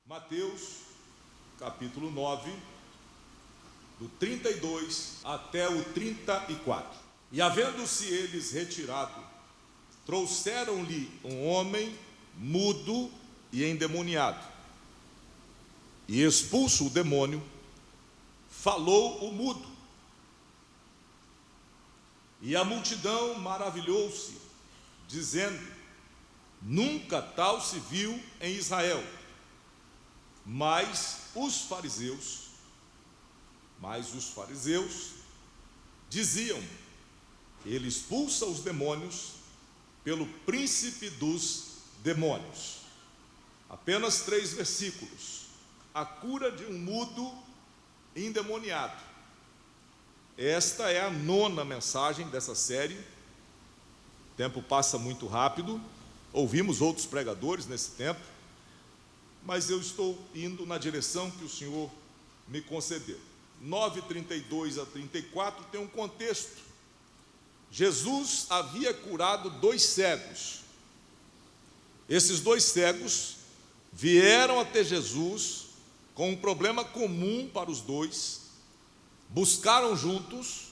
Mateus, capítulo 9, do 32 até o 34. E havendo-se eles retirado, trouxeram-lhe um homem mudo e endemoniado. E expulso o demônio, falou o mudo. E a multidão maravilhou-se, dizendo: nunca tal se viu em Israel. Mas os fariseus diziam: ele expulsa os demônios pelo príncipe dos demônios. Apenas 3 versículos. A cura de um mudo endemoniado. Esta é a 9ª mensagem dessa série. O tempo passa muito rápido. Ouvimos outros pregadores nesse tempo, mas eu estou indo na direção que o Senhor me concedeu. 9:32 a 34 tem um contexto. Jesus havia curado 2 cegos. Esses 2 cegos vieram até Jesus com um problema comum para os dois, buscaram juntos,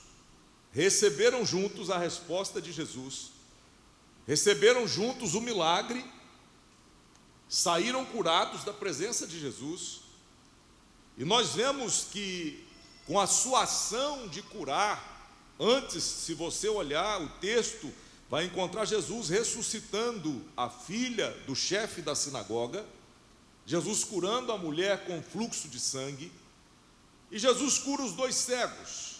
receberam juntos a resposta de Jesus, receberam juntos o milagre, saíram curados da presença de Jesus. E nós vemos que com a sua ação de curar, antes, se você olhar o texto, vai encontrar Jesus ressuscitando a filha do chefe da sinagoga, Jesus curando a mulher com fluxo de sangue, e Jesus cura os 2 cegos.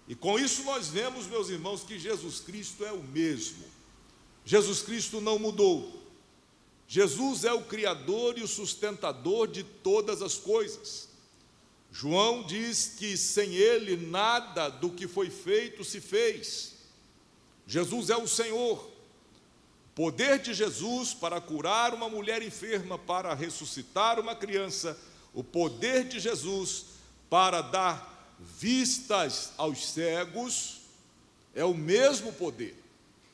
E com isso nós vemos, meus irmãos, que Jesus Cristo é o mesmo. Jesus Cristo não mudou. Jesus é o Criador e o sustentador de todas as coisas. João diz que sem Ele nada do que foi feito se fez. Jesus é o Senhor. O poder de Jesus para curar uma mulher enferma, para ressuscitar uma criança, o poder de Jesus para dar vistas aos cegos, é o mesmo poder,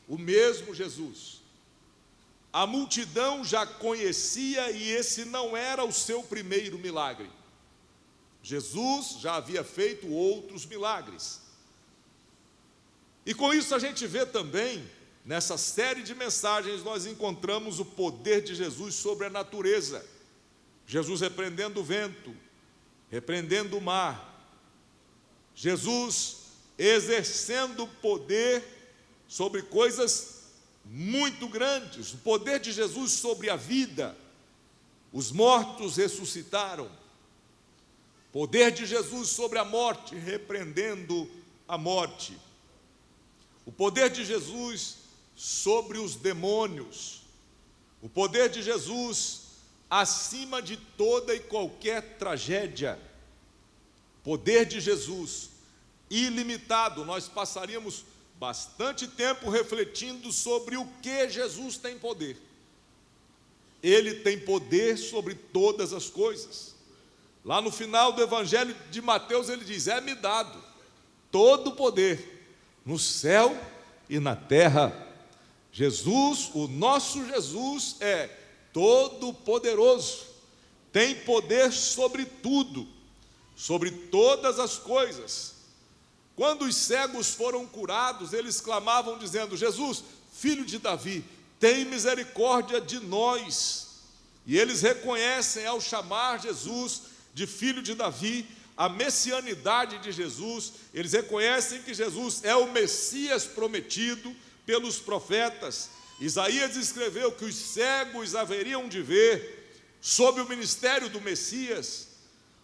o mesmo Jesus. A multidão já conhecia e esse não era o seu primeiro milagre. Jesus já havia feito outros milagres. E com isso a gente vê também, nessa série de mensagens, nós encontramos o poder de Jesus sobre a natureza. Jesus repreendendo o vento, repreendendo o mar. Jesus exercendo poder sobre coisas muito grandes. O poder de Jesus sobre a vida. Os mortos ressuscitaram. O poder de Jesus sobre a morte, repreendendo a morte. O poder de Jesus sobre os demônios. O poder de Jesus acima de toda e qualquer tragédia. O poder de Jesus ilimitado. Nós passaríamos bastante tempo refletindo sobre o que Jesus tem poder. Ele tem poder sobre todas as coisas. Lá no final do Evangelho de Mateus ele diz: é-me dado todo o poder no céu e na terra. Jesus, o nosso Jesus, é todo poderoso, tem poder sobre tudo, sobre todas as coisas. Quando os cegos foram curados, eles clamavam dizendo: Jesus, filho de Davi, tem misericórdia de nós. E eles reconhecem, ao chamar Jesus de filho de Davi, a messianidade de Jesus. Eles reconhecem que Jesus é o Messias prometido pelos profetas. Isaías escreveu que os cegos haveriam de ver sob o ministério do Messias.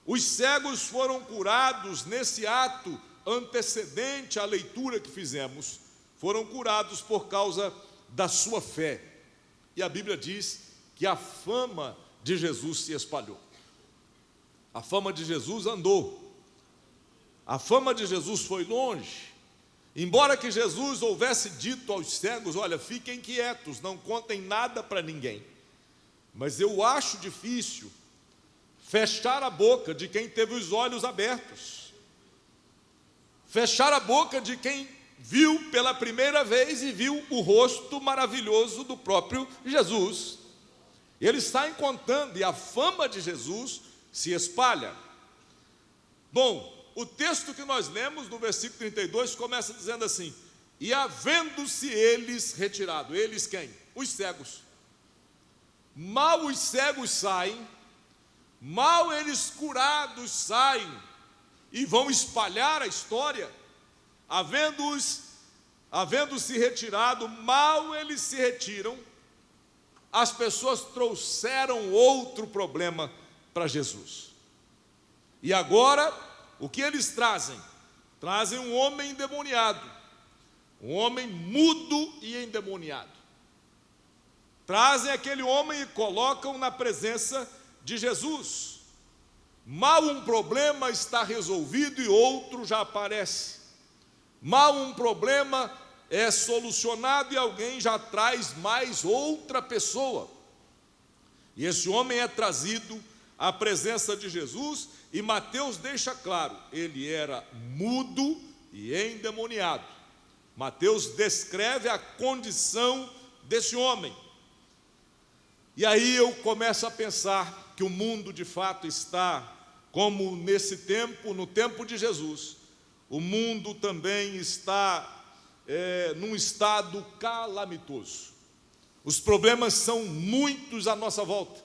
Os cegos foram curados nesse ato antecedente à leitura que fizemos, foram curados por causa da sua fé. E a Bíblia diz que a fama de Jesus se espalhou. A fama de Jesus andou. A fama de Jesus foi longe. Embora que Jesus houvesse dito aos cegos: olha, fiquem quietos, não contem nada para ninguém. Mas eu acho difícil fechar a boca de quem teve os olhos abertos. Fechar a boca de quem viu pela primeira vez e viu o rosto maravilhoso do próprio Jesus. Eles saem contando e a fama de Jesus se espalha. Bom, o texto que nós lemos no versículo 32 começa dizendo assim: e havendo-se eles retirado. Eles quem? Os cegos. Mal os cegos saem, mal eles curados saem e vão espalhar a história, havendo-se retirado, mal eles se retiram, as pessoas trouxeram outro problema para Jesus. E agora, o que eles trazem? Trazem um homem endemoniado, um homem mudo e endemoniado. Trazem aquele homem e colocam na presença de Jesus. Mal um problema está resolvido e outro já aparece. Mal um problema é solucionado e alguém já traz mais outra pessoa. E esse homem é trazido à presença de Jesus e Mateus deixa claro, ele era mudo e endemoniado. Mateus descreve a condição desse homem. E aí eu começo a pensar que o mundo de fato está, como nesse tempo, no tempo de Jesus, o mundo também está num estado calamitoso. Os problemas são muitos à nossa volta.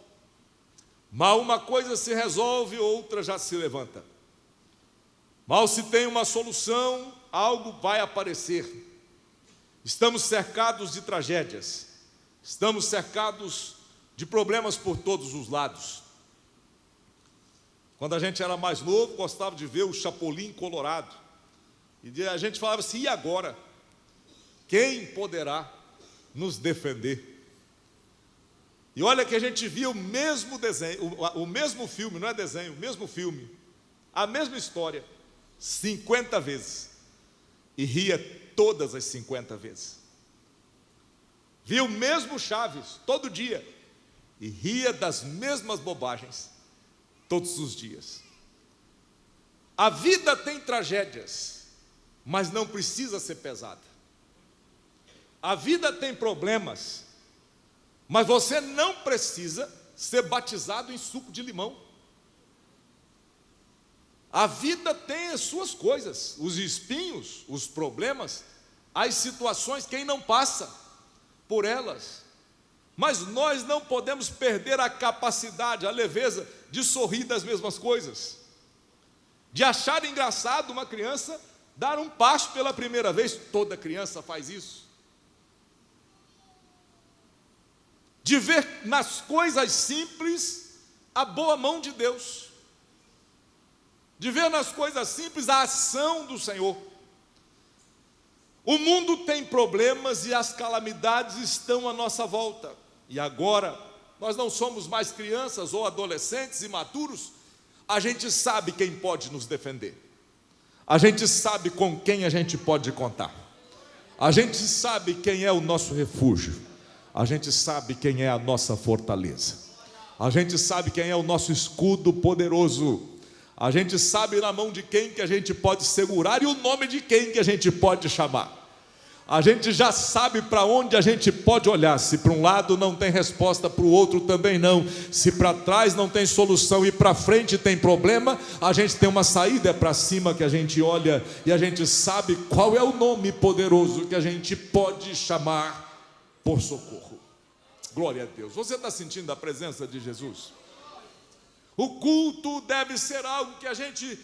Mal uma coisa se resolve, outra já se levanta. Mal se tem uma solução, algo vai aparecer. Estamos cercados de tragédias. Estamos cercados de problemas por todos os lados. Quando a gente era mais novo, gostava de ver o Chapolin Colorado. E a gente falava assim, e agora? Quem poderá nos defender? E olha que a gente via o mesmo desenho, o mesmo filme, não é desenho, o mesmo filme, a mesma história, 50 vezes. E ria todas as 50 vezes. Via o mesmo Chaves, todo dia. E ria das mesmas bobagens, todos os dias. A vida tem tragédias, mas não precisa ser pesada. A vida tem problemas, mas você não precisa ser batizado em suco de limão. A vida tem as suas coisas, os espinhos, os problemas, as situações, quem não passa por elas. Mas nós não podemos perder a capacidade, a leveza de sorrir das mesmas coisas, de achar engraçado uma criança dar um passo pela primeira vez. Toda criança faz isso. De ver nas coisas simples a boa mão de Deus, de ver nas coisas simples a ação do Senhor. O mundo tem problemas e as calamidades estão à nossa volta. E agora, nós não somos mais crianças ou adolescentes imaturos, a gente sabe quem pode nos defender. A gente sabe com quem a gente pode contar. A gente sabe quem é o nosso refúgio. A gente sabe quem é a nossa fortaleza. A gente sabe quem é o nosso escudo poderoso. A gente sabe na mão de quem que a gente pode segurar e o nome de quem que a gente pode chamar. A gente já sabe para onde a gente pode olhar. Se para um lado não tem resposta, para o outro também não. Se para trás não tem solução e para frente tem problema, a gente tem uma saída, é para cima que a gente olha e a gente sabe qual é o nome poderoso que a gente pode chamar por socorro. Glória a Deus. Você está sentindo a presença de Jesus? O culto deve ser algo que a gente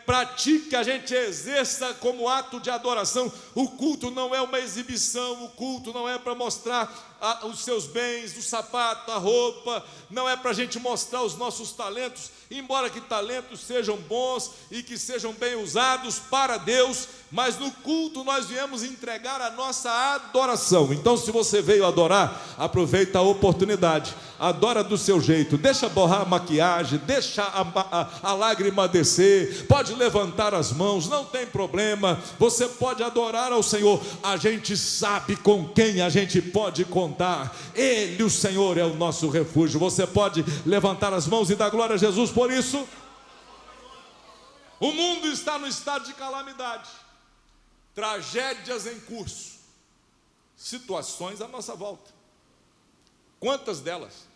pratique, a gente exerça como ato de adoração. O culto não é uma exibição, o culto não é para mostrar os seus bens, o sapato, a roupa, não é para a gente mostrar os nossos talentos, embora que talentos sejam bons e que sejam bem usados para Deus, mas no culto nós viemos entregar a nossa adoração. Então, se você veio adorar, aproveita a oportunidade, adora do seu jeito, deixa borrar a maquiagem, deixa a lágrima descer, pode levantar as mãos, não tem problema, você pode adorar ao Senhor. A gente sabe com quem a gente pode contar. Ele, o Senhor, é o nosso refúgio. Você pode levantar as mãos e dar glória a Jesus por isso? O mundo está no estado de calamidade, tragédias em curso, situações à nossa volta. Quantas delas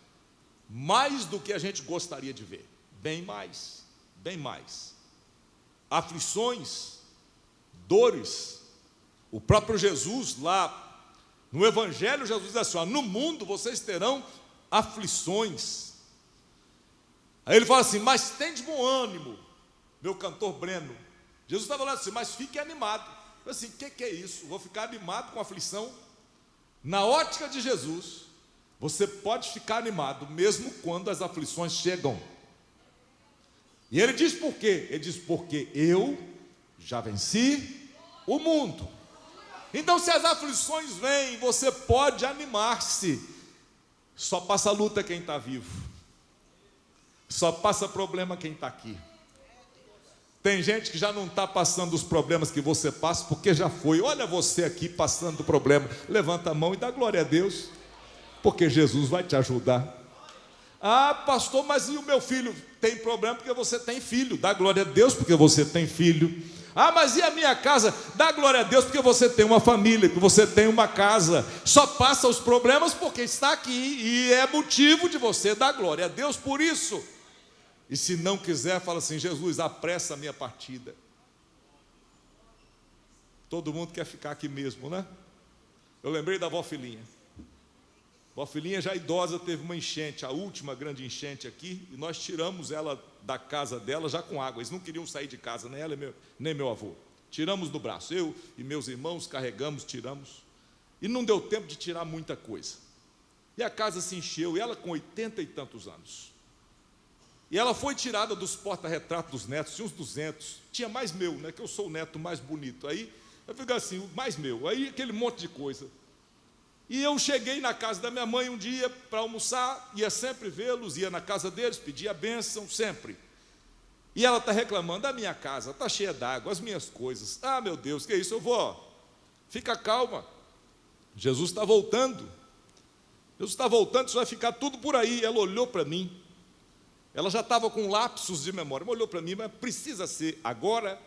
mais do que a gente gostaria de ver, bem mais, bem mais. Aflições, dores. O próprio Jesus lá no Evangelho, Jesus diz assim: ó, no mundo vocês terão aflições. Aí ele fala assim: mas tem de bom ânimo, meu cantor Breno. Jesus está falando assim: mas fique animado. Eu falei assim: o que é isso? Vou ficar animado com aflição? Na ótica de Jesus, você pode ficar animado mesmo quando as aflições chegam. E ele diz por quê? Ele diz: porque eu já venci o mundo. Então, se as aflições vêm, você pode animar-se. Só passa luta quem está vivo. Só passa problema quem está aqui. Tem gente que já não está passando os problemas que você passa, porque já foi. Olha você aqui passando o problema. Levanta a mão e dá glória a Deus, porque Jesus vai te ajudar. Ah, pastor, mas e o meu filho? Tem problema porque você tem filho. Dá glória a Deus porque você tem filho. Ah, mas e a minha casa? Dá glória a Deus porque você tem uma família, porque você tem uma casa. Só passa os problemas porque está aqui, e é motivo de você dar glória a Deus por isso. E se não quiser, fala assim: Jesus, apressa a minha partida. Todo mundo quer ficar aqui mesmo, né? Eu lembrei da avó Filinha. Vó Filinha, já idosa, teve uma enchente, a última grande enchente aqui, e nós tiramos ela da casa dela já com água. Eles não queriam sair de casa, nem ela nem meu avô. Tiramos do braço, eu e meus irmãos carregamos, tiramos, e não deu tempo de tirar muita coisa. E a casa se encheu, e ela com 80 e tantos anos. E ela foi tirada dos porta-retratos dos netos, tinha uns 200, tinha mais meu, né, que eu sou o neto mais bonito. Aí eu fico assim, mais meu, aí aquele monte de coisa. E eu cheguei na casa da minha mãe um dia para almoçar, ia sempre vê-los, ia na casa deles, pedia a bênção, sempre. E ela está reclamando: a minha casa está cheia d'água, as minhas coisas. Ah, meu Deus, que é isso? Eu vou, fica calma. Jesus está voltando. Jesus está voltando, isso vai ficar tudo por aí. Ela olhou para mim. Ela já estava com lapsos de memória, mas olhou para mim: mas precisa ser agora?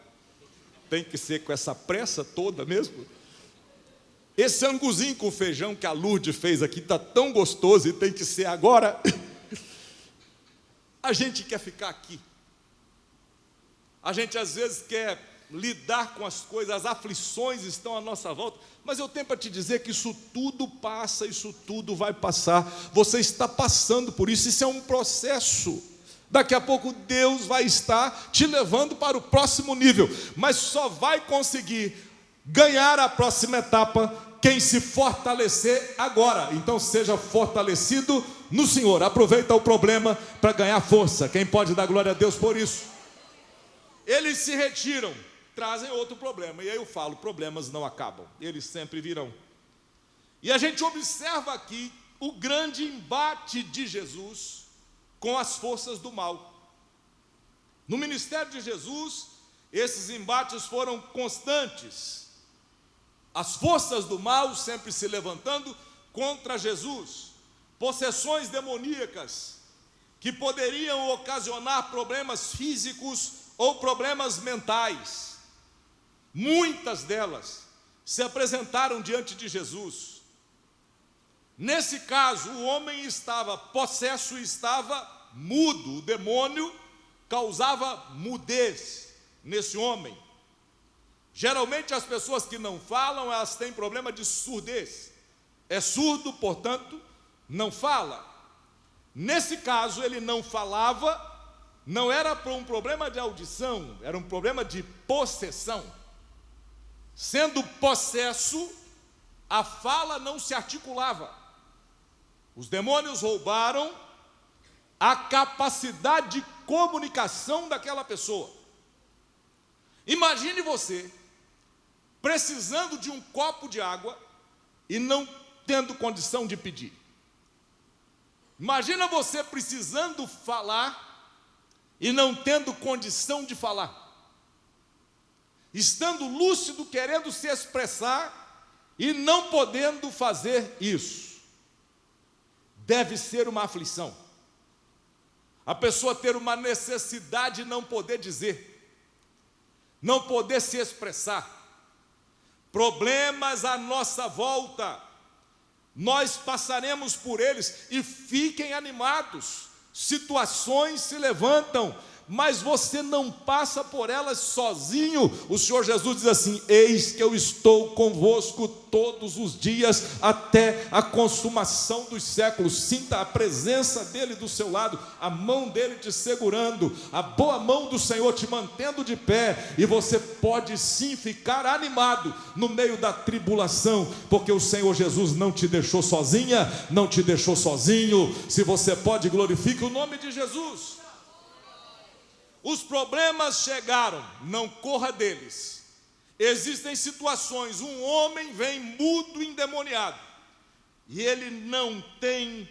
Tem que ser com essa pressa toda mesmo? Esse anguzinho com feijão que a Lourdes fez aqui está tão gostoso e tem que ser agora. A gente quer ficar aqui. A gente às vezes quer lidar com as coisas, as aflições estão à nossa volta, mas eu tenho para te dizer que isso tudo passa, isso tudo vai passar. Você está passando por isso, isso é um processo. Daqui a pouco Deus vai estar te levando para o próximo nível, mas só vai conseguir ganhar a próxima etapa quem se fortalecer agora. Então seja fortalecido no Senhor. Aproveita o problema para ganhar força. Quem pode dar glória a Deus por isso? Eles se retiram, trazem outro problema. E aí eu falo: problemas não acabam, eles sempre virão. E a gente observa aqui o grande embate de Jesus com as forças do mal. No ministério de Jesus, esses embates foram constantes. As forças do mal sempre se levantando contra Jesus. Possessões demoníacas que poderiam ocasionar problemas físicos ou problemas mentais. Muitas delas se apresentaram diante de Jesus. Nesse caso, o homem estava possesso, estava mudo. O demônio causava mudez nesse homem. Geralmente as pessoas que não falam, elas têm problema de surdez. É surdo, portanto, não fala. Nesse caso, ele não falava, não era por um problema de audição, era um problema de possessão. Sendo possesso, a fala não se articulava. Os demônios roubaram a capacidade de comunicação daquela pessoa. Imagine você precisando de um copo de água e não tendo condição de pedir. Imagina você precisando falar e não tendo condição de falar. Estando lúcido, querendo se expressar e não podendo fazer isso. Deve ser uma aflição. A pessoa ter uma necessidade de não poder dizer, não poder se expressar. Problemas à nossa volta, nós passaremos por eles, e fiquem animados. Situações se levantam, mas você não passa por elas sozinho. O Senhor Jesus diz assim: eis que eu estou convosco todos os dias, até a consumação dos séculos. Sinta a presença dele do seu lado, a mão dele te segurando, a boa mão do Senhor te mantendo de pé, e você pode sim ficar animado no meio da tribulação, porque o Senhor Jesus não te deixou sozinha, não te deixou sozinho. Se você pode, glorifique o nome de Jesus. Os problemas chegaram, não corra deles. Existem situações, um homem vem mudo, endemoniado, e ele não tem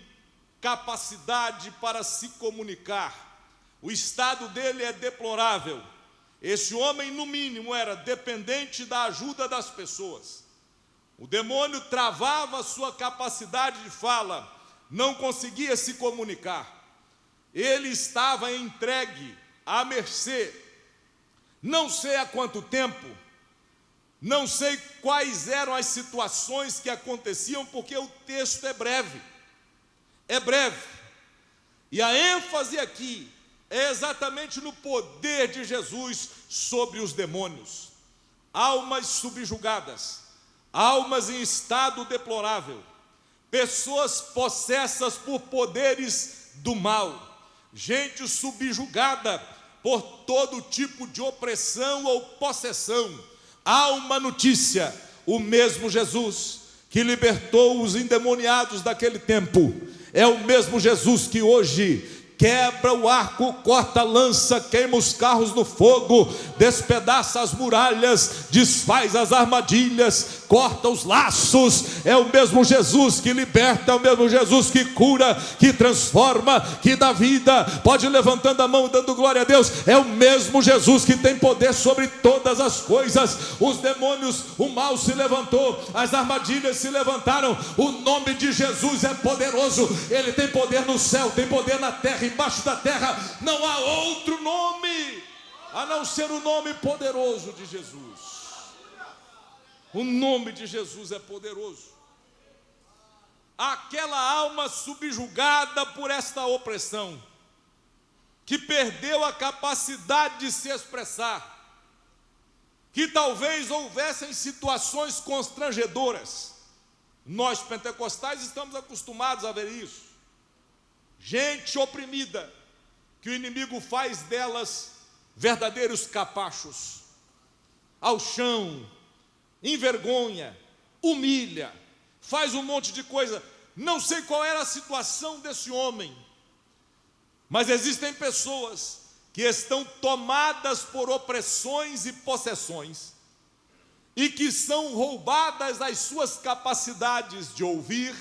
capacidade para se comunicar. O estado dele é deplorável. Esse homem, no mínimo, era dependente da ajuda das pessoas. O demônio travava a sua capacidade de fala, não conseguia se comunicar. Ele estava entregue à mercê, não sei há quanto tempo, não sei quais eram as situações que aconteciam, porque o texto é breve, e a ênfase aqui é exatamente no poder de Jesus sobre os demônios. Almas subjugadas, almas em estado deplorável, pessoas possessas por poderes do mal, gente subjugada por todo tipo de opressão ou possessão. Há uma notícia: o mesmo Jesus que libertou os endemoniados daquele tempo é o mesmo Jesus que hoje quebra o arco, corta a lança, queima os carros no fogo, despedaça as muralhas, desfaz as armadilhas, corta os laços. É o mesmo Jesus que liberta, é o mesmo Jesus que cura, que transforma, que dá vida. Pode ir levantando a mão, dando glória a Deus. É o mesmo Jesus que tem poder sobre todas as coisas. Os demônios, o mal se levantou, as armadilhas se levantaram. O nome de Jesus é poderoso. Ele tem poder no céu, tem poder na terra, embaixo da terra. Não há outro nome a não ser o nome poderoso de Jesus. O nome de Jesus é poderoso. Aquela alma subjugada por esta opressão, que perdeu a capacidade de se expressar, que talvez houvessem situações constrangedoras. Nós pentecostais estamos acostumados a ver isso. Gente oprimida, que o inimigo faz delas verdadeiros capachos, ao chão, envergonha, humilha, faz um monte de coisa. Não sei qual era a situação desse homem, mas existem pessoas que estão tomadas por opressões e possessões, e que são roubadas as suas capacidades de ouvir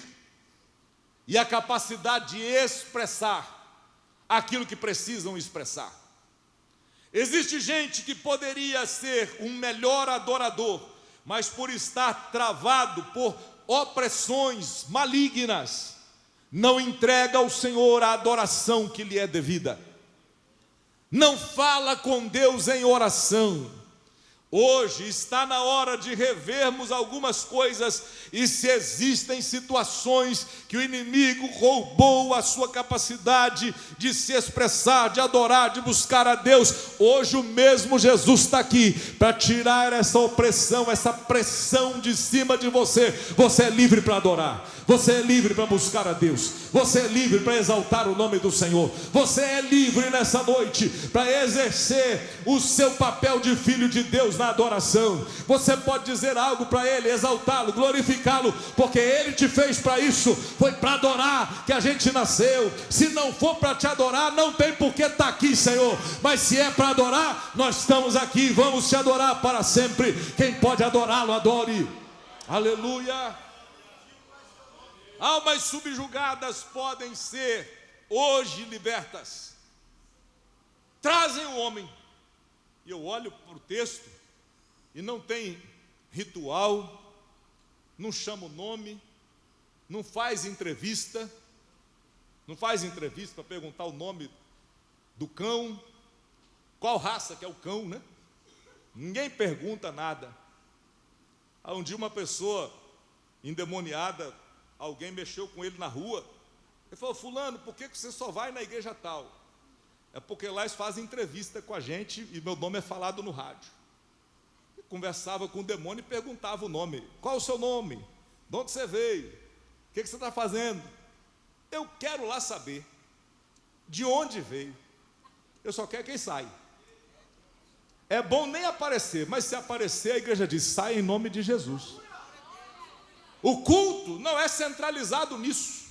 e a capacidade de expressar aquilo que precisam expressar. Existe gente que poderia ser um melhor adorador, mas por estar travado por opressões malignas, não entrega ao Senhor a adoração que lhe é devida, não fala com Deus em oração. Hoje está na hora de revermos algumas coisas, e se existem situações que o inimigo roubou a sua capacidade de se expressar, de adorar, de buscar a Deus, hoje o mesmo Jesus está aqui para tirar essa opressão, essa pressão de cima de você. Você é livre para adorar, você é livre para buscar a Deus, você é livre para exaltar o nome do Senhor, você é livre nessa noite para exercer o seu papel de filho de Deus na adoração. Você pode dizer algo para Ele, exaltá-lo, glorificá-lo, porque Ele te fez para isso. Foi para adorar que a gente nasceu. Se não for para te adorar, não tem por que estar aqui, Senhor, mas se é para adorar, nós estamos aqui, vamos te adorar para sempre. Quem pode adorá-lo, adore. Aleluia. Almas subjugadas podem ser hoje libertas. Trazem o homem. E eu olho para o texto e não tem ritual, não chama o nome, não faz entrevista para perguntar o nome do cão, qual raça que é o cão, né? Ninguém pergunta nada. Um dia uma pessoa endemoniada, alguém mexeu com ele na rua. Ele falou: fulano, por que você só vai na igreja tal? É porque lá eles fazem entrevista com a gente e meu nome é falado no rádio. Eu conversava com o demônio e perguntava o nome. Qual é o seu nome? De onde você veio? O que você está fazendo? Eu quero lá saber de onde veio. Eu só quero quem sai. É bom nem aparecer, mas se aparecer, a igreja diz: sai em nome de Jesus. O culto não é centralizado nisso.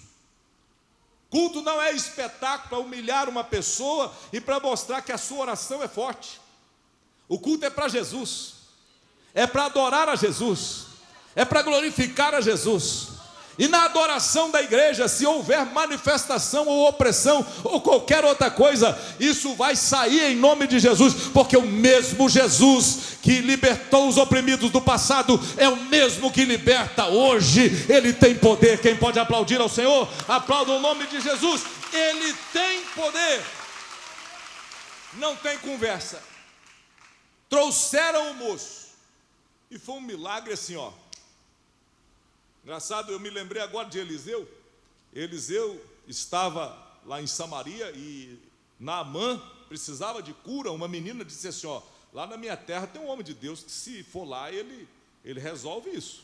Culto não é espetáculo para humilhar uma pessoa e para mostrar que a sua oração é forte. O culto é para Jesus, é para adorar a Jesus, é para glorificar a Jesus. E na adoração da igreja, se houver manifestação ou opressão ou qualquer outra coisa, isso vai sair em nome de Jesus, porque o mesmo Jesus que libertou os oprimidos do passado é o mesmo que liberta hoje. Ele tem poder. Quem pode aplaudir ao Senhor? Aplauda o nome de Jesus. Ele tem poder. Não tem conversa. Trouxeram o moço e foi um milagre assim, ó. Engraçado, eu me lembrei agora de Eliseu. Eliseu estava lá em Samaria e Naamã precisava de cura. Uma menina disse assim: ó, lá na minha terra tem um homem de Deus que, se for lá, ele resolve isso.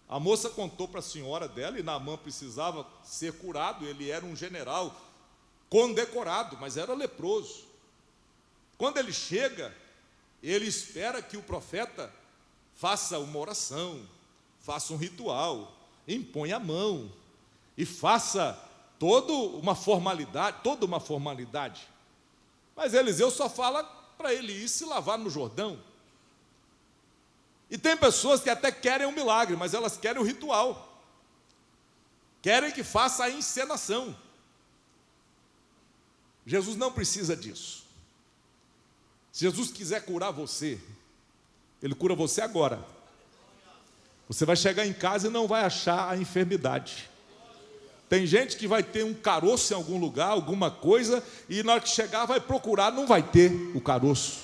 A moça contou para a senhora dela, e Naamã precisava ser curado. Ele era um general condecorado, mas era leproso. Quando ele chega, ele espera que o profeta faça uma oração, faça um ritual, imponha a mão e faça toda uma formalidade. Mas Eliseu só fala para ele ir se lavar no Jordão. E tem pessoas que até querem um milagre, mas elas querem o ritual, querem que faça a encenação. Jesus não precisa disso. Se Jesus quiser curar você, Ele cura você agora. Você vai chegar em casa e não vai achar a enfermidade. Tem gente que vai ter um caroço em algum lugar, alguma coisa, e na hora que chegar vai procurar, não vai ter o caroço.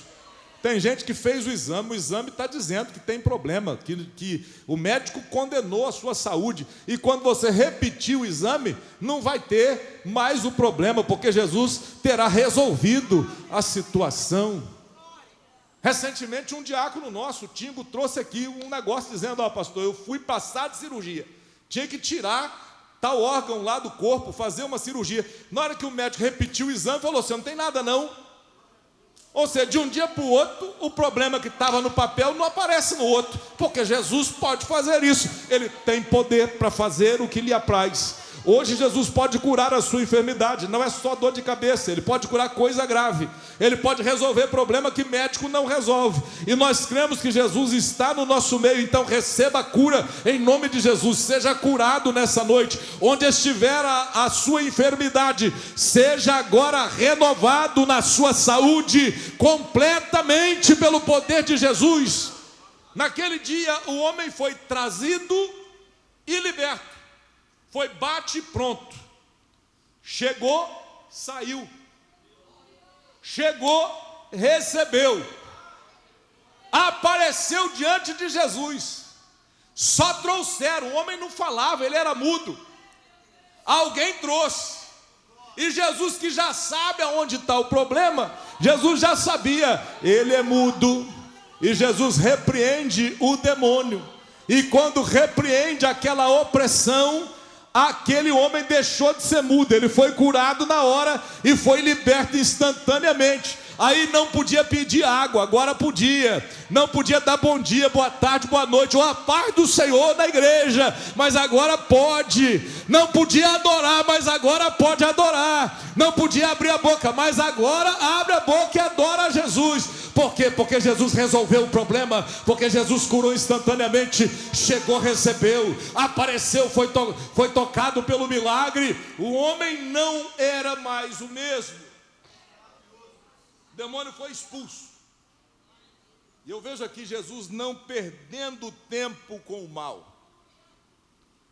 Tem gente que fez o exame está dizendo que tem problema, que o médico condenou a sua saúde, e quando você repetir o exame, não vai ter mais o problema, porque Jesus terá resolvido a situação. Recentemente um diácono nosso, o Tingo, trouxe aqui um negócio dizendo: ó, pastor, eu fui passar de cirurgia, tinha que tirar tal órgão lá do corpo, fazer uma cirurgia. Na hora que o médico repetiu o exame, falou assim: não tem nada não. Ou seja, de um dia para o outro, o problema que estava no papel não aparece no outro, porque Jesus pode fazer isso. Ele tem poder para fazer o que lhe apraz. Hoje Jesus pode curar a sua enfermidade. Não é só dor de cabeça, Ele pode curar coisa grave. Ele pode resolver problema que médico não resolve. E nós cremos que Jesus está no nosso meio. Então receba a cura em nome de Jesus. Seja curado nessa noite. Onde estiver a sua enfermidade, seja agora renovado na sua saúde, completamente pelo poder de Jesus. Naquele dia o homem foi trazido e liberto. Foi bate e pronto. Chegou, saiu. Chegou, recebeu. Apareceu diante de Jesus. Só trouxeram. O homem não falava, ele era mudo. Alguém trouxe. E Jesus, que já sabe aonde está o problema, Jesus já sabia. Ele é mudo. E Jesus repreende o demônio. E quando repreende aquela opressão, aquele homem deixou de ser mudo, ele foi curado na hora e foi liberto instantaneamente. Aí não podia pedir água, agora podia. Não podia dar bom dia, boa tarde, boa noite, ou a paz do Senhor na igreja, mas agora pode. Não podia adorar, mas agora pode adorar. Não podia abrir a boca, mas agora abre a boca e adora a Jesus. Por quê? Porque Jesus resolveu o problema, porque Jesus curou instantaneamente. Chegou, recebeu, apareceu, foi tocado pelo milagre. O homem não era mais o mesmo. O demônio foi expulso. E eu vejo aqui Jesus não perdendo tempo com o mal.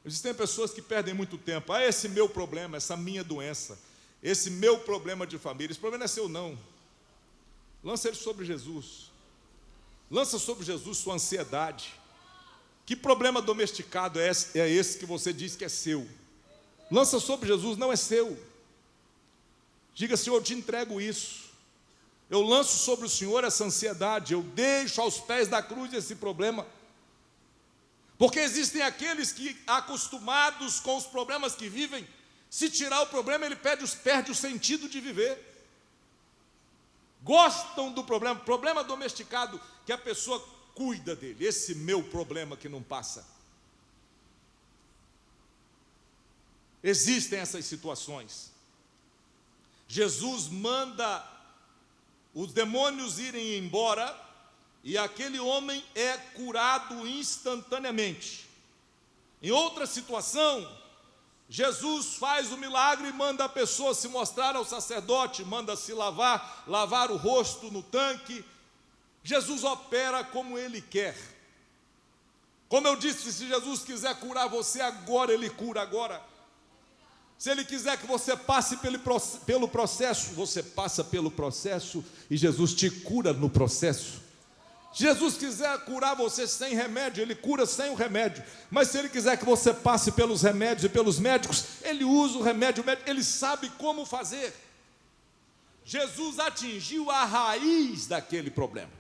Existem pessoas que perdem muito tempo. Esse meu problema, essa minha doença, esse meu problema de família. Esse problema não é seu não. Lança ele sobre Jesus. Lança sobre Jesus sua ansiedade. Que problema domesticado é esse que você diz que é seu? Lança sobre Jesus, não é seu. Diga: Senhor, eu te entrego isso. Eu lanço sobre o Senhor essa ansiedade. Eu deixo aos pés da cruz esse problema. Porque existem aqueles que, acostumados com os problemas que vivem, se tirar o problema, ele perde o sentido de viver. Gostam do problema domesticado, que a pessoa cuida dele. Esse meu problema que não passa. Existem essas situações. Jesus manda os demônios irem embora e aquele homem é curado instantaneamente. Em outra situação, Jesus faz o milagre e manda a pessoa se mostrar ao sacerdote, manda se lavar o rosto no tanque. Jesus opera como Ele quer. Como eu disse, se Jesus quiser curar você agora, Ele cura agora. Se Ele quiser que você passe pelo processo, você passa pelo processo e Jesus te cura no processo. Se Jesus quiser curar você sem remédio, Ele cura sem o remédio. Mas se Ele quiser que você passe pelos remédios e pelos médicos, Ele usa o remédio, Ele sabe como fazer. Jesus atingiu a raiz daquele problema.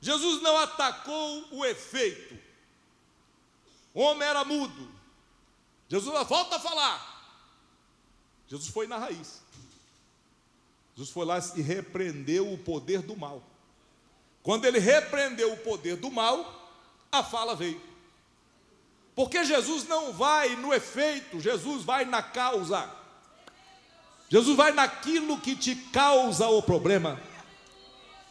Jesus não atacou o efeito. O homem era mudo. Jesus volta a falar. Jesus foi na raiz. Jesus foi lá e repreendeu o poder do mal. Quando ele repreendeu o poder do mal, a fala veio. Porque Jesus não vai no efeito, Jesus vai na causa. Jesus vai naquilo que te causa o problema.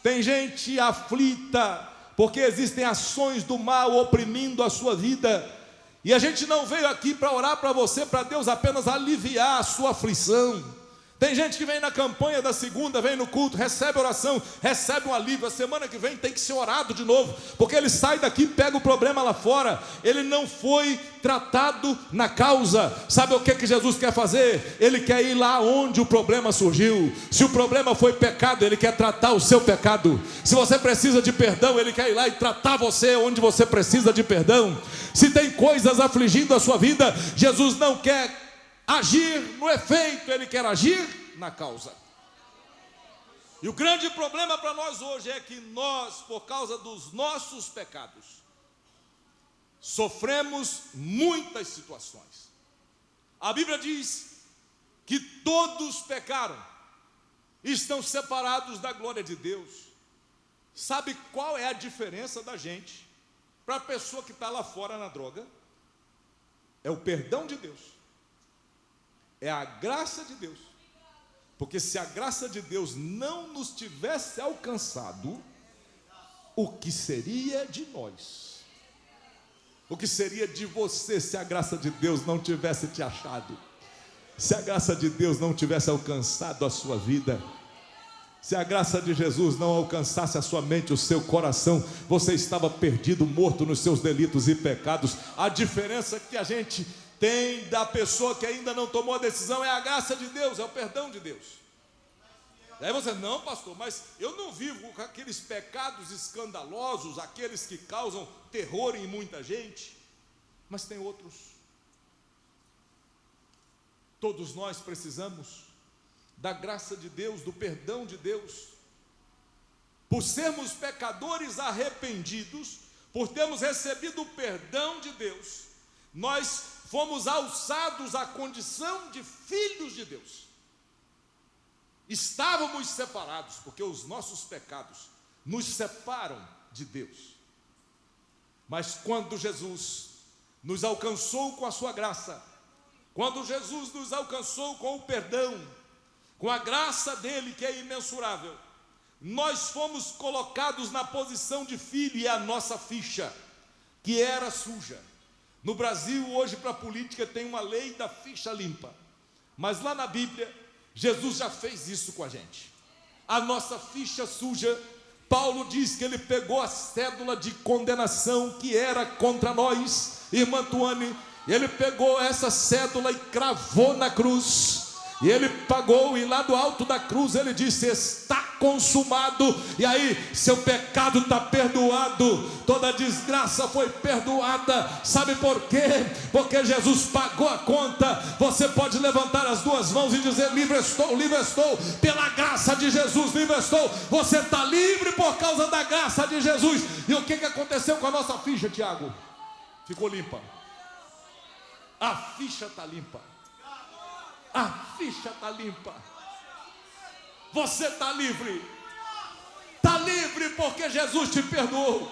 Tem gente aflita, porque existem ações do mal oprimindo a sua vida. E a gente não veio aqui para orar para você, para Deus apenas aliviar a sua aflição. Tem gente que vem na campanha da segunda, vem no culto, recebe oração, recebe um alívio. A semana que vem tem que ser orado de novo, porque ele sai daqui, pega o problema lá fora. Ele não foi tratado na causa. Sabe o que Jesus quer fazer? Ele quer ir lá onde o problema surgiu. Se o problema foi pecado, Ele quer tratar o seu pecado. Se você precisa de perdão, Ele quer ir lá e tratar você onde você precisa de perdão. Se tem coisas afligindo a sua vida, Jesus não quer agir no efeito, Ele quer agir na causa. E o grande problema para nós hoje é que nós, por causa dos nossos pecados, sofremos muitas situações. A Bíblia diz que todos pecaram, estão separados da glória de Deus. Sabe qual é a diferença da gente para a pessoa que está lá fora na droga? É o perdão de Deus. É a graça de Deus. Porque se a graça de Deus não nos tivesse alcançado, o que seria de nós? O que seria de você se a graça de Deus não tivesse te achado? Se a graça de Deus não tivesse alcançado a sua vida? Se a graça de Jesus não alcançasse a sua mente, o seu coração, você estava perdido, morto nos seus delitos e pecados. A diferença que a gente tem da pessoa que ainda não tomou a decisão é a graça de Deus, é o perdão de Deus. Aí você: não, pastor, mas eu não vivo com aqueles pecados escandalosos, aqueles que causam terror em muita gente. Mas tem outros. Todos nós precisamos da graça de Deus, do perdão de Deus. Por sermos pecadores arrependidos, por termos recebido o perdão de Deus, nós fomos alçados à condição de filhos de Deus. Estávamos separados, porque os nossos pecados nos separam de Deus. Mas quando Jesus nos alcançou com a sua graça, quando Jesus nos alcançou com o perdão, com a graça dele que é imensurável, nós fomos colocados na posição de filho, e a nossa ficha, que era suja. No Brasil, hoje, para a política, tem uma lei da ficha limpa. Mas lá na Bíblia, Jesus já fez isso com a gente. A nossa ficha suja, Paulo diz que ele pegou a cédula de condenação que era contra nós, irmã Tuane. Ele pegou essa cédula e cravou na cruz. E ele pagou, e lá do alto da cruz ele disse: está consumado. E aí, seu pecado está perdoado, toda desgraça foi perdoada. Sabe por quê? Porque Jesus pagou a conta. Você pode levantar as duas mãos e dizer: livre estou, pela graça de Jesus, livre estou. Você está livre por causa da graça de Jesus. E o que aconteceu com a nossa ficha, Tiago? Ficou limpa. A ficha está limpa. A ficha está limpa. Você está livre. Está livre porque Jesus te perdoou.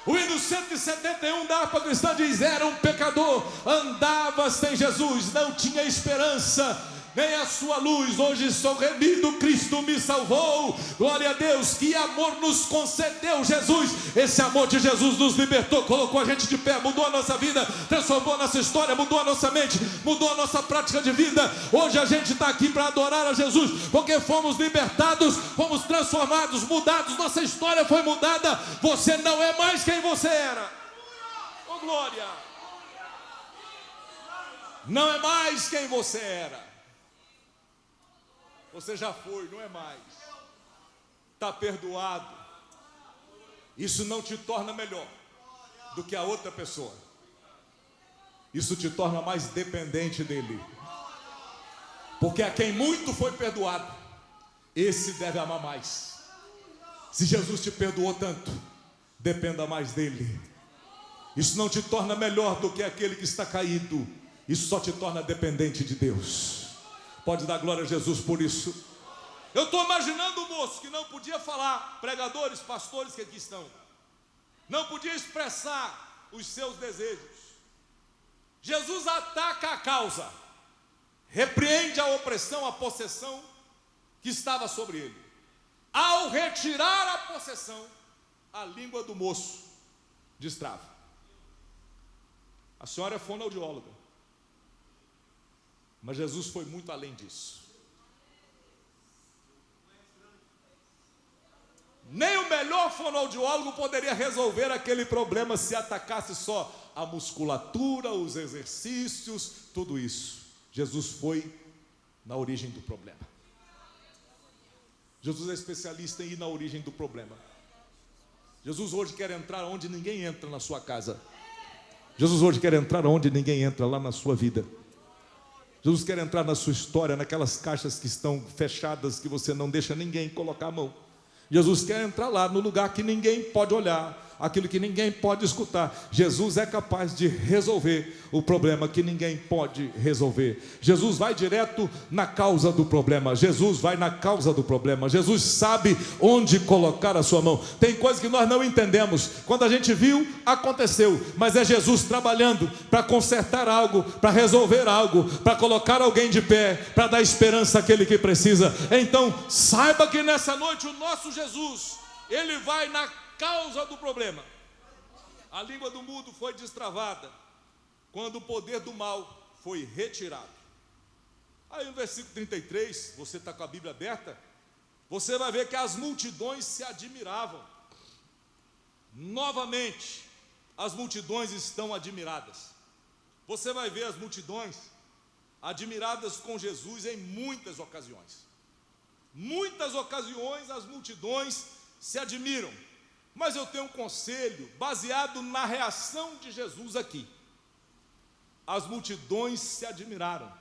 O hino 171 da harpa cristã diz: era um pecador, andava sem Jesus, não tinha esperança, nem a sua luz. Hoje sou remido, Cristo me salvou. Glória a Deus, que amor nos concedeu Jesus. Esse amor de Jesus nos libertou, colocou a gente de pé, mudou a nossa vida, transformou a nossa história, mudou a nossa mente, mudou a nossa prática de vida. Hoje a gente está aqui para adorar a Jesus, porque fomos libertados, fomos transformados, mudados, nossa história foi mudada. Você não é mais quem você era. Oh glória! Não é mais quem você era. Você já foi, não é mais. Está perdoado. Isso não te torna melhor do que a outra pessoa. Isso te torna mais dependente dele. Porque a quem muito foi perdoado, esse deve amar mais. Se Jesus te perdoou tanto, dependa mais dele. Isso não te torna melhor do que aquele que está caído. Isso só te torna dependente de Deus. Pode dar glória a Jesus por isso. Eu estou imaginando o moço que não podia falar, pregadores, pastores que aqui estão, não podia expressar os seus desejos. Jesus ataca a causa, repreende a opressão, a possessão que estava sobre ele. Ao retirar a possessão, a língua do moço destrava. A senhora é fonoaudióloga, mas Jesus foi muito além disso. Nem o melhor fonoaudiólogo poderia resolver aquele problema se atacasse só a musculatura, os exercícios, tudo isso. Jesus foi na origem do problema. Jesus é especialista em ir na origem do problema. Jesus hoje quer entrar onde ninguém entra na sua casa. Jesus hoje quer entrar onde ninguém entra, lá na sua vida. Jesus quer entrar na sua história, naquelas caixas que estão fechadas, que você não deixa ninguém colocar a mão. Jesus quer entrar lá no lugar que ninguém pode olhar, aquilo que ninguém pode escutar. Jesus é capaz de resolver o problema que ninguém pode resolver. Jesus vai direto na causa do problema. Jesus vai na causa do problema. Jesus sabe onde colocar a sua mão. Tem coisas que nós não entendemos. Quando a gente viu, aconteceu. Mas é Jesus trabalhando para consertar algo, para resolver algo, para colocar alguém de pé, para dar esperança àquele que precisa. Então, saiba que nessa noite o nosso Jesus, ele vai na causa do problema. A língua do mudo foi destravada quando o poder do mal foi retirado. Aí no versículo 33, você está com a Bíblia aberta, você vai ver que as multidões se admiravam. Novamente, as multidões estão admiradas. Você vai ver as multidões admiradas com Jesus em muitas ocasiões. Muitas ocasiões as multidões se admiram. Mas eu tenho um conselho baseado na reação de Jesus aqui. As multidões se admiraram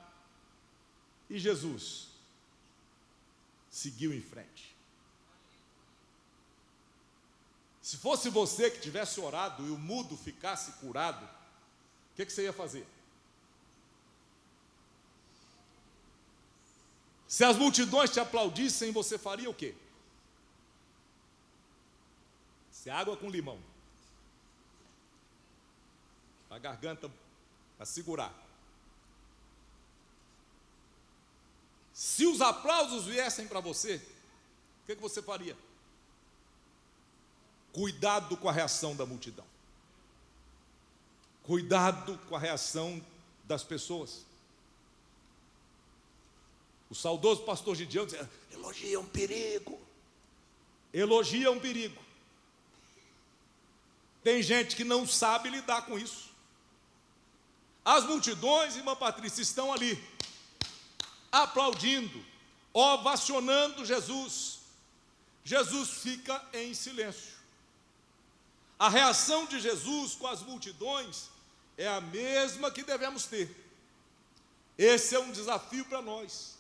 e Jesus seguiu em frente. Se fosse você que tivesse orado e o mudo ficasse curado, o que você ia fazer? Se as multidões te aplaudissem, você faria o quê? Se água com limão, a garganta para segurar. Se os aplausos viessem para você, o que você faria? Cuidado com a reação da multidão. Cuidado com a reação das pessoas. O saudoso pastor Gideão dizia: elogia é um perigo. Elogia é um perigo. Tem gente que não sabe lidar com isso. As multidões, irmã Patrícia, estão ali aplaudindo, ovacionando Jesus. Jesus fica em silêncio. A reação de Jesus com as multidões é a mesma que devemos ter. Esse é um desafio para nós,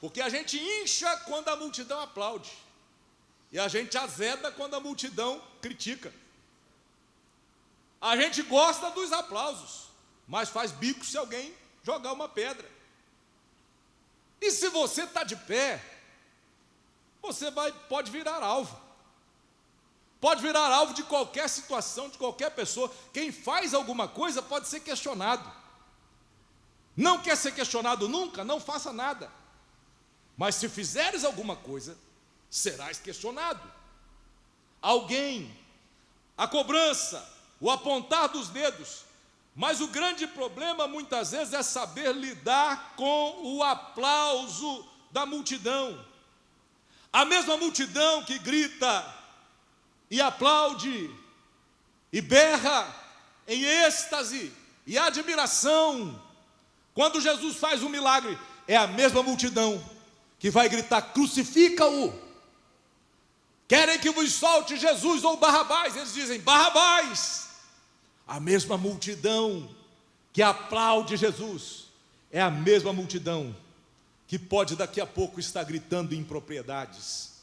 porque a gente incha quando a multidão aplaude, e a gente azeda quando a multidão critica. A gente gosta dos aplausos, mas faz bico se alguém jogar uma pedra. E se você está de pé, você pode virar alvo. Pode virar alvo de qualquer situação, de qualquer pessoa. Quem faz alguma coisa pode ser questionado. Não quer ser questionado nunca? Não faça nada. Mas se fizeres alguma coisa, serás questionado. Alguém, a cobrança, o apontar dos dedos. Mas o grande problema muitas vezes é saber lidar com o aplauso da multidão. A mesma multidão que grita e aplaude e berra em êxtase e admiração quando Jesus faz um milagre, é a mesma multidão que vai gritar: crucifica-o. Querem que vos solte Jesus ou Barrabás? Eles dizem: Barrabás. A mesma multidão que aplaude Jesus é a mesma multidão que pode daqui a pouco estar gritando impropriedades.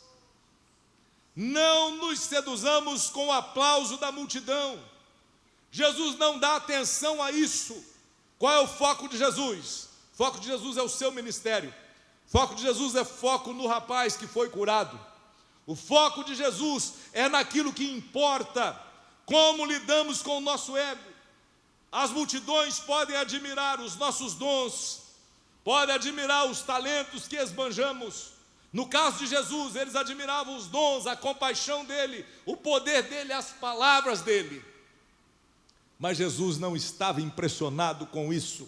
Não nos seduzamos com o aplauso da multidão. Jesus não dá atenção a isso. Qual é o foco de Jesus? O foco de Jesus é o seu ministério. O foco de Jesus é foco no rapaz que foi curado. O foco de Jesus é naquilo que importa, como lidamos com o nosso ego. As multidões podem admirar os nossos dons, podem admirar os talentos que esbanjamos. No caso de Jesus, eles admiravam os dons, a compaixão dele, o poder dele, as palavras dele. Mas Jesus não estava impressionado com isso.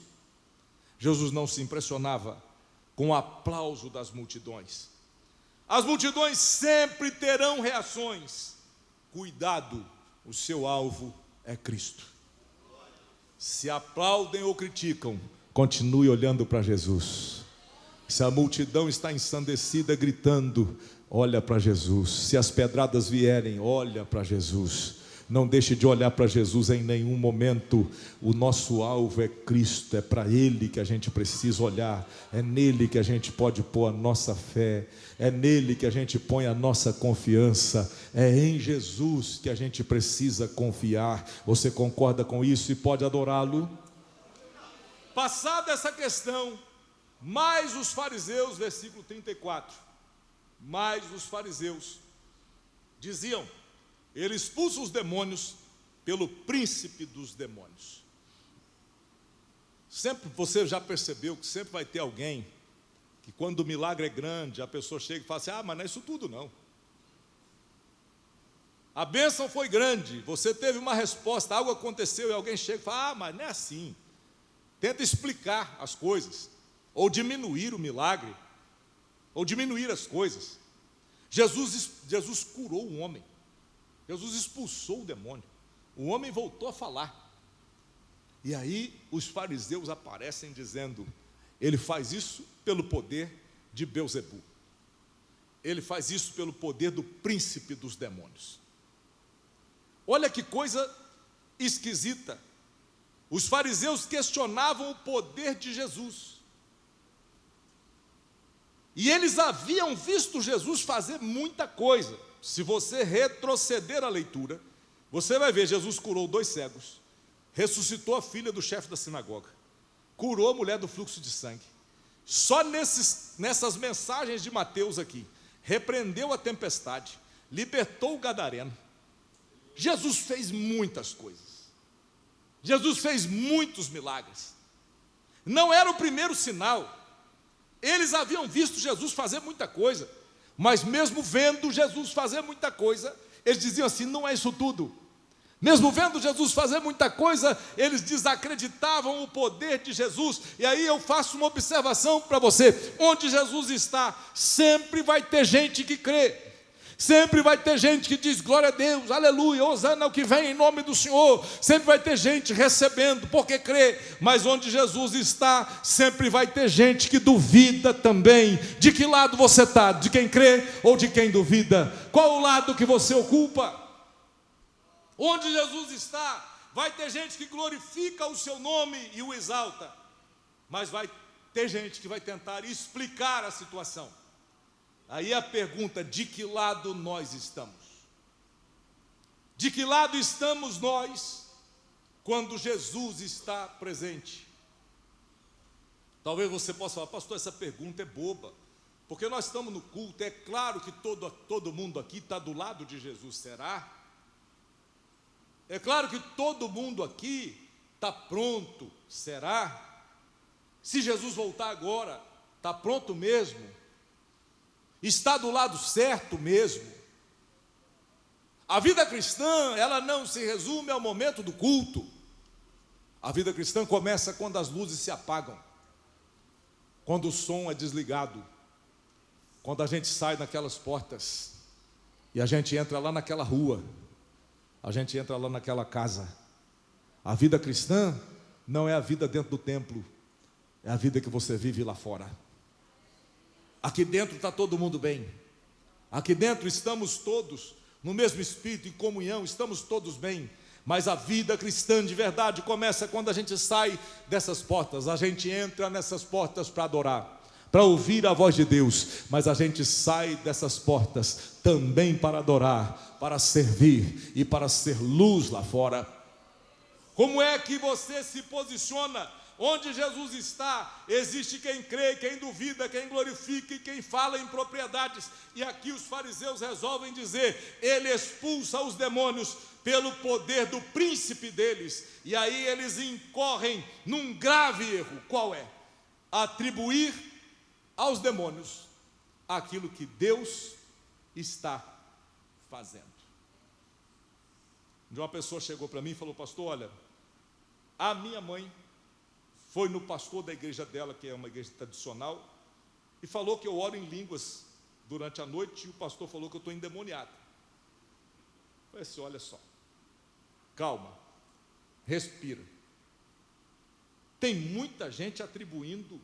Jesus não se impressionava com o aplauso das multidões. As multidões sempre terão reações. Cuidado, o seu alvo é Cristo. Se aplaudem ou criticam, continue olhando para Jesus. Se a multidão está ensandecida gritando, olha para Jesus. Se as pedradas vierem, olha para Jesus. Não deixe de olhar para Jesus em nenhum momento. O nosso alvo é Cristo, é para Ele que a gente precisa olhar. É nele que a gente pode pôr a nossa fé. É nele que a gente põe a nossa confiança. É em Jesus que a gente precisa confiar. Você concorda com isso e pode adorá-lo? Passada essa questão, mais os fariseus, versículo 34, mais os fariseus diziam: ele expulsa os demônios pelo príncipe dos demônios. Sempre, você já percebeu que sempre vai ter alguém que quando o milagre é grande, a pessoa chega e fala assim: mas não é isso tudo não. A bênção foi grande, você teve uma resposta, algo aconteceu e alguém chega e fala: mas não é assim. Tenta explicar as coisas, ou diminuir o milagre, ou diminuir as coisas. Jesus curou um homem. Jesus expulsou o demônio. O homem voltou a falar. E aí os fariseus aparecem dizendo: ele faz isso pelo poder de Belzebu. Ele faz isso pelo poder do príncipe dos demônios. Olha que coisa esquisita. Os fariseus questionavam o poder de Jesus. E eles haviam visto Jesus fazer muita coisa. Se você retroceder a leitura, você vai ver: Jesus curou 2 cegos, ressuscitou a filha do chefe da sinagoga, curou a mulher do fluxo de sangue. Só nessas mensagens de Mateus aqui, repreendeu a tempestade, libertou o gadareno. Jesus fez muitas coisas. Jesus fez muitos milagres. Não era o primeiro sinal. Eles haviam visto Jesus fazer muita coisa, mas mesmo vendo Jesus fazer muita coisa, eles diziam assim: não é isso tudo. Mesmo vendo Jesus fazer muita coisa, eles desacreditavam o poder de Jesus. E aí eu faço uma observação para você: onde Jesus está, sempre vai ter gente que crê. Sempre vai ter gente que diz glória a Deus, aleluia, hosana ao que vem em nome do Senhor. Sempre vai ter gente recebendo porque crê. Mas onde Jesus está, sempre vai ter gente que duvida também. De que lado você está? De quem crê ou de quem duvida? Qual o lado que você ocupa? Onde Jesus está, vai ter gente que glorifica o seu nome e o exalta. Mas vai ter gente que vai tentar explicar a situação. Aí a pergunta: de que lado nós estamos? De que lado estamos nós quando Jesus está presente? Talvez você possa falar: pastor, essa pergunta é boba, porque nós estamos no culto, é claro que todo mundo aqui está do lado de Jesus, será? É claro que todo mundo aqui está pronto, será? Se Jesus voltar agora, está pronto mesmo? Está do lado certo mesmo? A vida cristã, ela não se resume ao momento do culto. A vida cristã começa quando as luzes se apagam, quando o som é desligado, quando a gente sai naquelas portas e a gente entra lá naquela rua, a gente entra lá naquela casa. A vida cristã não é a vida dentro do templo, é a vida que você vive lá fora. Aqui dentro está todo mundo bem. Aqui dentro estamos todos no mesmo espírito, em comunhão, estamos todos bem. Mas a vida cristã de verdade começa quando a gente sai dessas portas. A gente entra nessas portas para adorar, para ouvir a voz de Deus. Mas a gente sai dessas portas também para adorar, para servir e para ser luz lá fora. Como é que você se posiciona? Onde Jesus está, existe quem crê, quem duvida, quem glorifica e quem fala em propriedades. E aqui os fariseus resolvem dizer: ele expulsa os demônios pelo poder do príncipe deles. E aí eles incorrem num grave erro. Qual é? Atribuir aos demônios aquilo que Deus está fazendo. Uma pessoa chegou para mim e falou: pastor, olha, a minha mãe foi no pastor da igreja dela, que é uma igreja tradicional, e falou que eu oro em línguas durante a noite, e o pastor falou que eu estou endemoniado. Eu falei assim: olha só, calma, respira. Tem muita gente atribuindo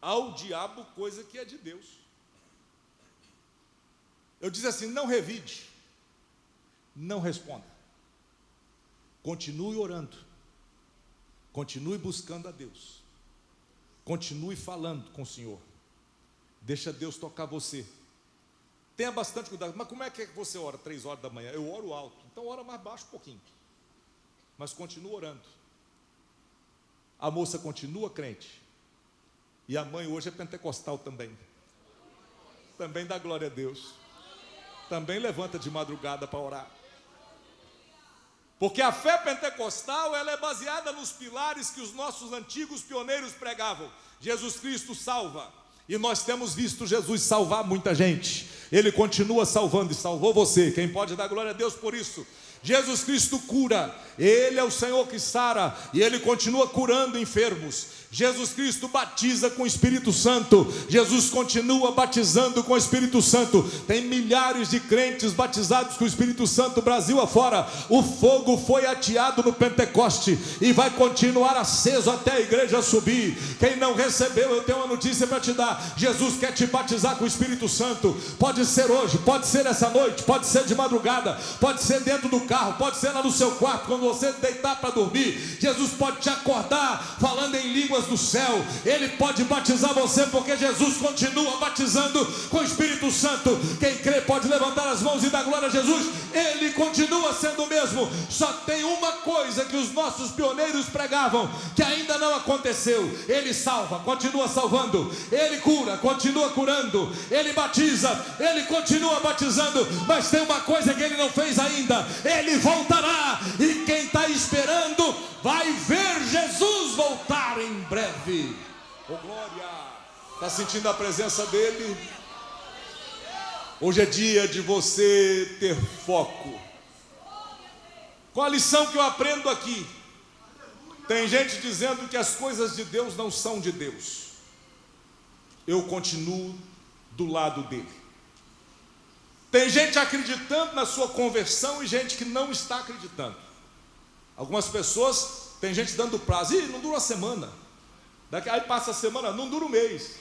ao diabo coisa que é de Deus. Eu disse assim: não revide, não responda, continue orando, continue buscando a Deus, continue falando com o Senhor, deixa Deus tocar você. Tenha bastante cuidado. Mas como é que você ora 3 horas da manhã? Eu oro alto, então ora mais baixo um pouquinho, mas continua orando. A moça continua crente, e a mãe hoje é pentecostal também dá glória a Deus, também levanta de madrugada para orar. Porque a fé pentecostal, ela é baseada nos pilares que os nossos antigos pioneiros pregavam. Jesus Cristo salva, e nós temos visto Jesus salvar muita gente. Ele continua salvando e salvou você. Quem pode dar glória a Deus por isso? Jesus Cristo cura, Ele é o Senhor que sara, e Ele continua curando enfermos. Jesus Cristo batiza com o Espírito Santo, Jesus continua batizando com o Espírito Santo. Tem milhares de crentes batizados com o Espírito Santo Brasil afora. O fogo foi ateado no Pentecoste e vai continuar aceso até a igreja subir. Quem não recebeu, eu tenho uma notícia para te dar: Jesus quer te batizar com o Espírito Santo. Pode ser hoje, pode ser essa noite, pode ser de madrugada, pode ser dentro do carro, pode ser lá no seu quarto, quando você deitar para dormir. Jesus pode te acordar falando em línguas do céu. Ele pode batizar você, porque Jesus continua batizando com o Espírito Santo. Quem crê pode levantar as mãos e dar glória a Jesus. Ele continua sendo o mesmo. Só tem uma coisa que os nossos pioneiros pregavam, que ainda não aconteceu: Ele salva, continua salvando. Ele cura, continua curando. Ele batiza, Ele continua batizando. Mas tem uma coisa que Ele não fez ainda: Ele voltará, e quem está esperando vai ver Jesus voltar em breve. Oh glória! Está sentindo a presença dEle? Hoje é dia de você ter foco. Qual a lição que eu aprendo aqui? Tem gente dizendo que as coisas de Deus não são de Deus. Eu continuo do lado dele. Tem gente acreditando na sua conversão e gente que não está acreditando. Algumas pessoas, tem gente dando prazo, não dura uma semana. Aí passa a semana, não dura um mês.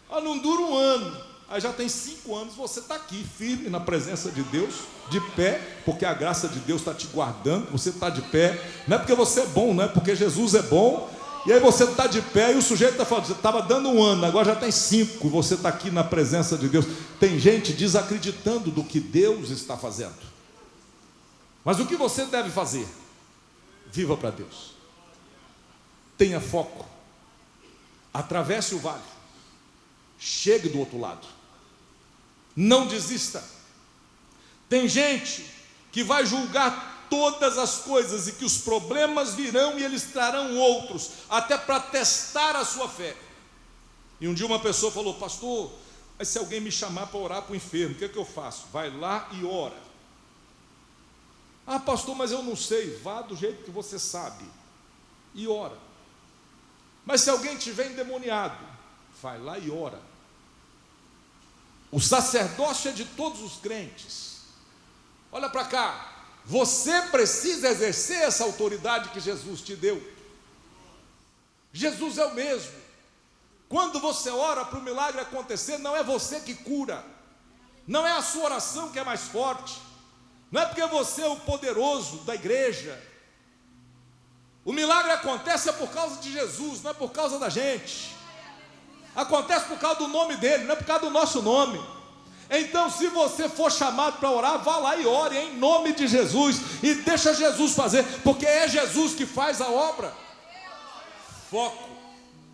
Não dura um ano. Aí já tem 5 anos, você está aqui, firme na presença de Deus, de pé, porque a graça de Deus está te guardando, você está de pé. Não é porque você é bom, não é porque Jesus é bom. E aí você está de pé e o sujeito está falando, você estava dando um ano, agora já tem 5, você está aqui na presença de Deus. Tem gente desacreditando do que Deus está fazendo. Mas o que você deve fazer? Viva para Deus. Tenha foco. Atravesse o vale. Chegue do outro lado. Não desista. Tem gente que vai julgar todas as coisas e que os problemas virão e eles trarão outros, até para testar a sua fé. E um dia uma pessoa falou: pastor, mas se alguém me chamar para orar para o enfermo, o que é que eu faço? Vai lá e ora. Pastor, mas eu não sei. Vá do jeito que você sabe e ora. Mas se alguém estiver endemoniado, vai lá e ora. O sacerdócio é de todos os crentes. Olha para cá. Você precisa exercer essa autoridade que Jesus te deu. Jesus é o mesmo. Quando você ora para o milagre acontecer, não é você que cura. Não é a sua oração que é mais forte. Não é porque você é o poderoso da igreja. O milagre acontece por causa de Jesus, não é por causa da gente. Acontece por causa do nome dele, não é por causa do nosso nome. Então, se você for chamado para orar, vá lá e ore em nome de Jesus e deixa Jesus fazer, porque é Jesus que faz a obra. Foco.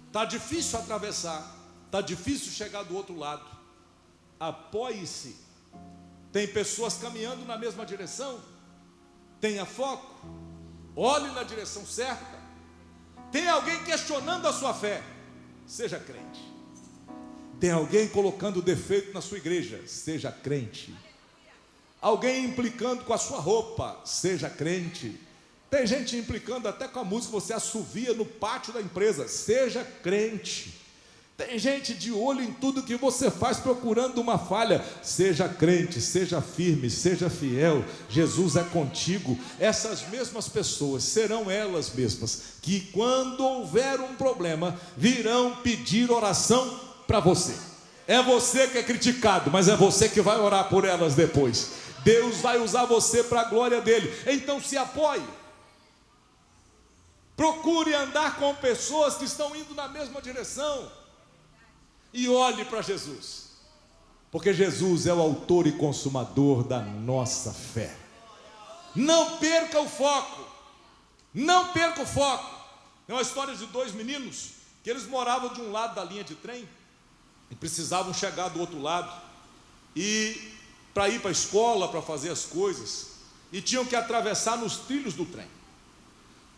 Está difícil atravessar, está difícil chegar do outro lado. Apoie-se. Tem pessoas caminhando na mesma direção. Tenha foco. Olhe na direção certa. Tem alguém questionando a sua fé. Seja crente. Tem alguém colocando defeito na sua igreja. Seja crente. Alguém implicando com a sua roupa. Seja crente. Tem gente implicando até com a música que você assovia no pátio da empresa. Seja crente. Tem gente de olho em tudo que você faz, procurando uma falha. Seja crente, seja firme, seja fiel. Jesus é contigo. Essas mesmas pessoas serão elas mesmas que, quando houver um problema, virão pedir oração para você. É você que é criticado, mas é você que vai orar por elas depois. Deus vai usar você para a glória dele. Então se apoie. Procure andar com pessoas que estão indo na mesma direção. E olhe para Jesus, porque Jesus é o autor e consumador da nossa fé. Não perca o foco. Não perca o foco. Tem uma história de 2 meninos que eles moravam de um lado da linha de trem e precisavam chegar do outro lado e para ir para a escola, para fazer as coisas, e tinham que atravessar nos trilhos do trem.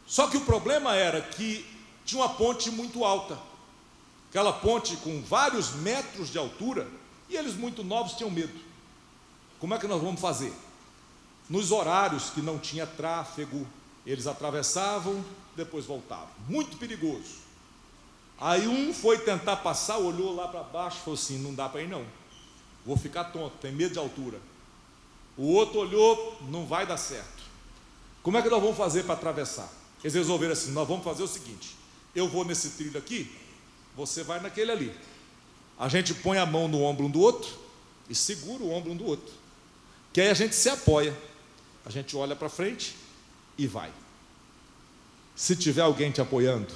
Só que o problema era que tinha uma ponte muito alta, aquela ponte com vários metros de altura, e eles muito novos tinham medo. Como é que nós vamos fazer? Nos horários que não tinha tráfego, eles atravessavam, depois voltavam. Muito perigoso. Aí um foi tentar passar, olhou lá para baixo e falou assim: não dá para ir não, vou ficar tonto, tenho medo de altura. O outro olhou: não vai dar certo. Como é que nós vamos fazer para atravessar? Eles resolveram assim: nós vamos fazer o seguinte, eu vou nesse trilho aqui, você vai naquele ali. A gente põe a mão no ombro um do outro e segura o ombro um do outro, que aí a gente se apoia, a gente olha para frente e vai. Se tiver alguém te apoiando,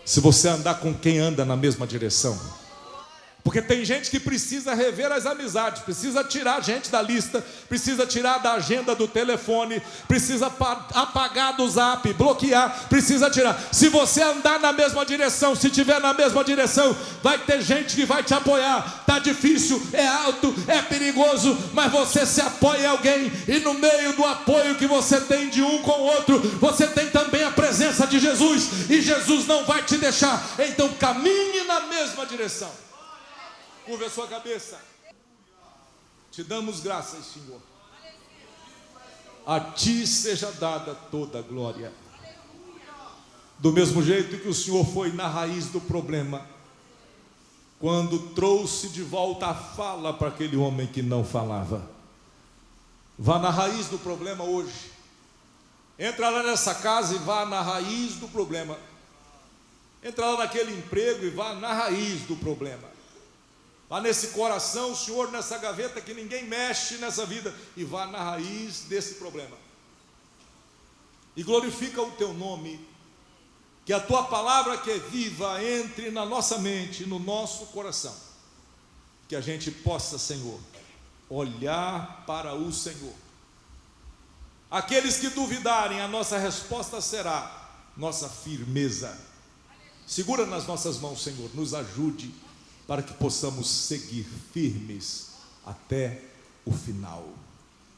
se você andar com quem anda na mesma direção, porque tem gente que precisa rever as amizades, precisa tirar gente da lista, precisa tirar da agenda do telefone, precisa apagar do zap, bloquear, precisa tirar. Se você andar na mesma direção, se estiver na mesma direção, vai ter gente que vai te apoiar. Está difícil, é alto, é perigoso, mas você se apoia em alguém, e no meio do apoio que você tem de um com o outro, você tem também a presença de Jesus, e Jesus não vai te deixar. Então caminhe na mesma direção. Curva a sua cabeça. Te damos graças, Senhor. A ti seja dada toda a glória. Do mesmo jeito que o Senhor foi na raiz do problema, quando trouxe de volta a fala para aquele homem que não falava. Vá na raiz do problema hoje. Entra lá nessa casa e vá na raiz do problema. Entra lá naquele emprego e vá na raiz do problema. Vá nesse coração, Senhor, nessa gaveta que ninguém mexe nessa vida, e vá na raiz desse problema. E glorifica o teu nome. Que a tua palavra que é viva entre na nossa mente, no nosso coração. Que a gente possa, Senhor, olhar para o Senhor. Aqueles que duvidarem, a nossa resposta será nossa firmeza. Segura nas nossas mãos, Senhor, nos ajude para que possamos seguir firmes até o final.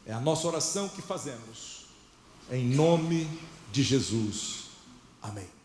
É a nossa oração que fazemos, em nome de Jesus. Amém.